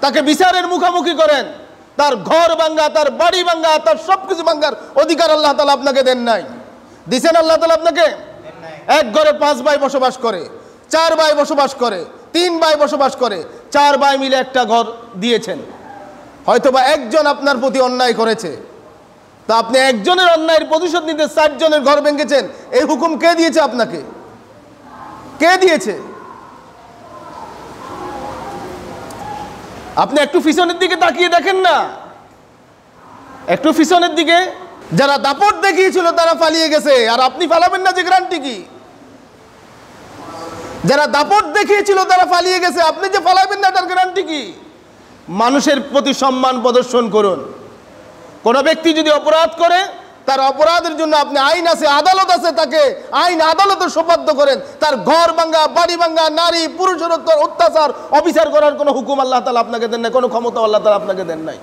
তাকে বিচারের মুখোমুখি করেন, তার ঘর ভাঙ্গা, তার বাড়ি ভাঙ্গা, তার সবকিছু ভাঙ্গার অধিকার আল্লাহ তাআলা আপনাকে দেন নাই। দিছেন আল্লাহ তাআলা আপনাকে? এক ঘরে 5 ভাই বসবাস করে, 4 ভাই বসবাস করে, 3 ভাই বসবাস করে, 4 ভাই মিলে একটা ঘর দিয়েছেন। হয়তোবা একজন আপনার প্রতি অন্যায় করেছে, তা আপনি একজনের অন্যায়ের প্রতিশোধ নিতে 4 জনের ঘর ভেঙেছেন। এই হুকুম কে দিয়েছে আপনাকে? কে দিয়েছে? আপনি একটু পিছনের দিকে তাকিয়ে দেখেন না, একটু পিছনের দিকে। যারা দাপট দেখিয়েছিল তারা পালিয়ে গেছে, আর আপনি পালাবেন না যে গ্যারান্টি কি? যারা দাপট দেখিয়েছিল তারা পালিয়ে গেছে, আপনি যে পালাবেন না তার গ্যারান্টি কি? মানুষের প্রতি সম্মান প্রদর্শন করুন। কোন ব্যক্তি যদি অপরাধ করে, তার অপরাধের জন্য আপনি আইন আছে, আদালত আছে, তাকে আইন আদালতে সোপর্দ করেন। তার ঘর ভাঙ্গা, বাড়ি ভাঙ্গা, নারী পুরুষের অত্যাচার অবিচার করার কোনো হুকুম আল্লাহ তাআলা আপনাকে দেন নাই, কোনো ক্ষমতা আল্লাহ তাআলা আপনাকে দেন নাই।